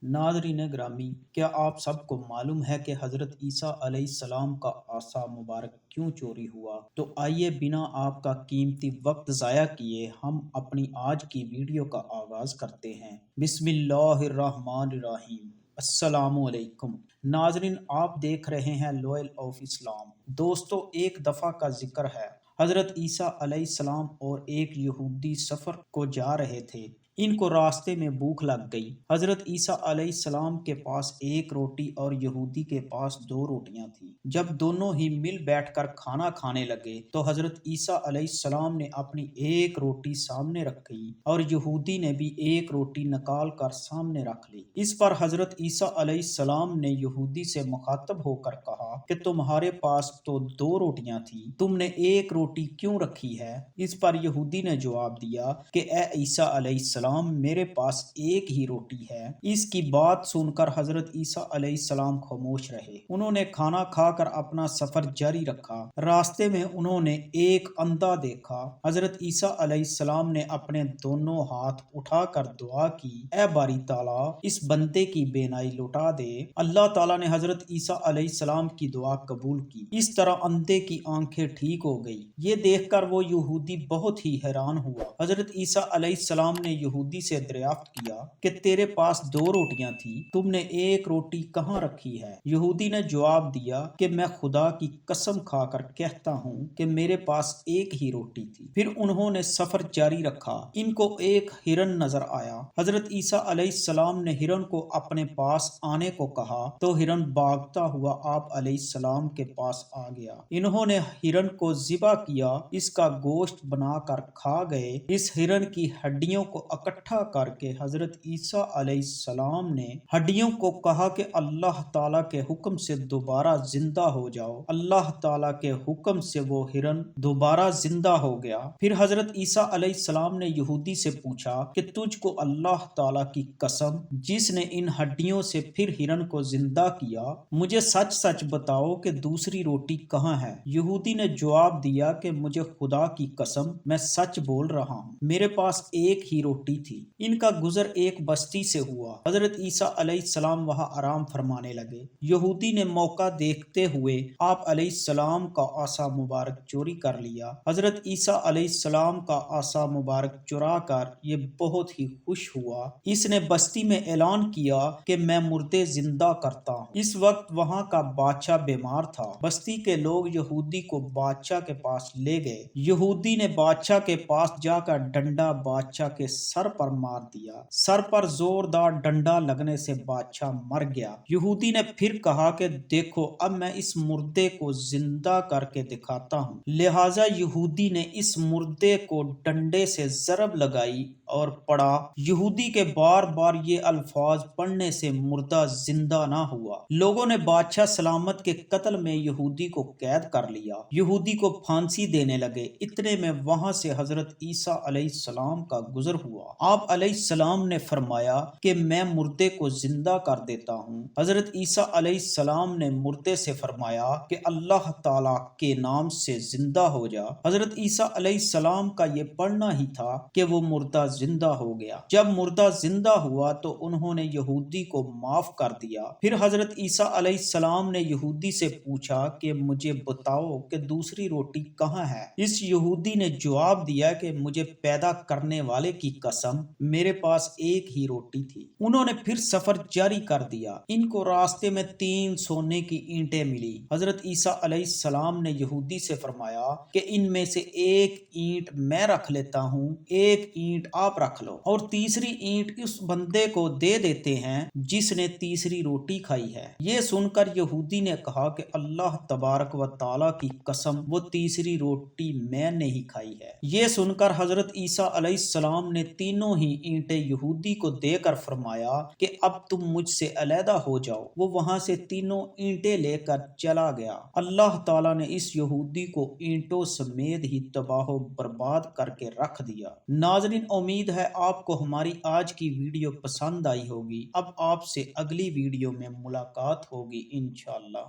नाज़रीन ग्रामी, क्या आप सबको मालूम है कि हज़रत ईसा अलैहिस्सलाम का आसा मुबारक क्यों चोरी हुआ? तो आइए बिना आपका कीमती वक्त ज़ाया किए हम अपनी आज की वीडियो का आगाज़ करते हैं। बिस्मिल्लाहिर्रहमानिर्रहीम। अस्सलामु अलैकुम। नाज़रीन, आप देख रहे हैं लॉयल ऑफ इस्लाम। दोस्तों, एक दफ़ा का जिक्र है, हज़रत ईसा अलैहिस्सलाम और एक यहूदी सफ़र को जा रहे थे। इनको रास्ते में भूख लग गई। हजरत ईसा अलैहिस्सलाम के पास एक रोटी और यहूदी के पास दो रोटियां थी। जब दोनों ही मिल बैठकर खाना खाने लगे तो हजरत ईसा अलैहिस्सलाम ने अपनी एक रोटी सामने रखी और यहूदी ने भी एक रोटी निकाल कर सामने रख ली। इस पर हजरत ईसा अलैहिस्सलाम ने यहूदी से मुखातब होकर कहा कि तुम्हारे पास तो दो रोटियां थी, तुमने एक रोटी क्यों रखी है? इस पर यहूदी ने जवाब दिया कि ए ईसा अलैहिस्सलाम, मेरे पास एक ही रोटी है। इसकी बात सुनकर हजरत ईसा अलैहिस्सलाम खामोश रहे। उन्होंने खाना खाकर अपना सफर जारी रखा। रास्ते में उन्होंने एक अंधा देखा। हजरत ईसा अलैहिस्सलाम ने अपने दोनों हाथ उठाकर दुआ की, ए बारी ताला, इस बंदे की बेनाई लौटा दे। अल्लाह ताला ने हजरत ईसा अलैहिस्सलाम की दुआ कबूल की। इस तरह अंधे की आंखें ठीक हो गई। ये देखकर वो यहूदी बहुत ही हैरान हुआ। हजरत ईसा अलैहिस्सलाम ने यहूदी से दरियाफ्त किया कि तेरे पास दो रोटियां थी, तुमने एक रोटी कहाँ रखी है? यहूदी ने जवाब दिया कि मैं खुदा की कसम खाकर कहता हूँ कि मेरे पास एक ही रोटी थी। फिर उन्होंने सफर जारी रखा। इनको एक हिरन नजर आया। हजरत ईसा अलैहिस्सलाम ने हिरन को अपने पास आने को कहा तो हिरन भागता हुआ आप अलैहिस्सलाम के पास आ गया। इन्होंने हिरन को ज़िबा किया, इसका गोश्त बनाकर खा गए। इस हिरन की हड्डियों को इकट्ठा करके हजरत ईसा अलैहिस्सलाम ने हड्डियों को कहा कि अल्लाह ताला के हुक्म से दोबारा जिंदा हो जाओ। अल्लाह ताला के हुक्म से वो हिरन दोबारा जिंदा हो गया। फिर हजरत ईसा अलैहिस्सलाम ने यहूदी से पूछा कि तुझको अल्लाह ताला की कसम, जिसने इन हड्डियों से फिर हिरन को जिंदा किया, मुझे सच सच बताओ कि दूसरी रोटी कहाँ है? यहूदी ने जवाब दिया कि मुझे खुदा की कसम, मैं सच बोल रहा हूँ, मेरे पास एक ही रोटी थी। इनका गुजर एक बस्ती से हुआ। हजरत ईसा अलैहिस्सलाम वहां आराम फरमाने लगे। यहूदी ने मौका देखते हुए आप अलैहिस्सलाम का आसा मुबारक चोरी कर लिया। हजरत ईसा अलैहिस्सलाम का आसा मुबारक चुरा कर ये बहुत ही खुश हुआ। इसने बस्ती में ऐलान किया कि मैं मुर्दे जिंदा करता हूँ। इस वक्त वहां का बादशाह बीमार था। बस्ती के लोग यहूदी को बादशाह के पास ले गए। यहूदी ने बादशाह के पास जाकर डंडा बादशाह के सर पर मार दिया। सर पर जोरदार डंडा लगने से बादशाह मर गया। यहूदी ने फिर कहा कि देखो, अब मैं इस मुर्दे को जिंदा करके दिखाता हूँ। लिहाजा यहूदी ने इस मुर्दे को डंडे से जरब लगाई और पढ़ा। यहूदी के बार बार ये अल्फाज पढ़ने से मुर्दा जिंदा ना हुआ। लोगों ने बादशाह सलामत के कत्ल में यहूदी को कैद कर लिया। यहूदी को फांसी देने लगे। इतने में वहां से हजरत ईसा अलैहिस्सलाम का गुजर हुआ। आप अलैहिस्सलाम ने फरमाया कि मैं मुर्दे को जिंदा कर देता हूँ। हजरत ईसा अलैहिस्सलाम ने मुर्दे से फरमाया कि अल्लाह ताला के नाम से जिंदा हो जा। हजरत ईसा अलैहिस्सलाम का ये पढ़ना ही था कि वो मुर्दा जिंदा हो गया। जब मुर्दा जिंदा हुआ तो उन्होंने यहूदी को माफ कर दिया। फिर हजरत ईसा अलैहिस्सलाम ने यहूदी से पूछा कि मुझे बताओ कि दूसरी रोटी कहाँ है? इस यहूदी ने जवाब दिया कि मुझे पैदा करने वाले की कसम, मेरे पास एक ही रोटी थी। उन्होंने फिर सफर जारी कर दिया। इनको रास्ते में 3 सोने की ईंटें मिली। हजरत ईसा अलैहिस्सलाम ने यहूदी से फरमाया कि इनमें से एक ईंट मैं रख लेता हूँ, एक ईंट आप रख लो, और तीसरी ईंट उस बंदे को दे देते हैं जिसने तीसरी रोटी खाई है। ये सुनकर यहूदी ने कहा कि अल्लाह तबारक व ताला की कसम, वो तीसरी रोटी मैं नहीं खाई है। ये सुनकर हजरत ईसा अलैहिस्सलाम ने तीनों ही ईंटें यहूदी को देकर फरमाया कि अब तुम मुझसे अलहदा हो जाओ। वो वहां से तीनों ईंटें लेकर चला गया। अल्लाह ताला ने इस यहूदी को ईंटों समेत ही तबाह बर्बाद करके रख दिया। नाज़रीन, उम्मीद है आपको हमारी आज की वीडियो पसंद आई होगी। अब आपसे अगली वीडियो में मुलाकात होगी इंशाअल्लाह।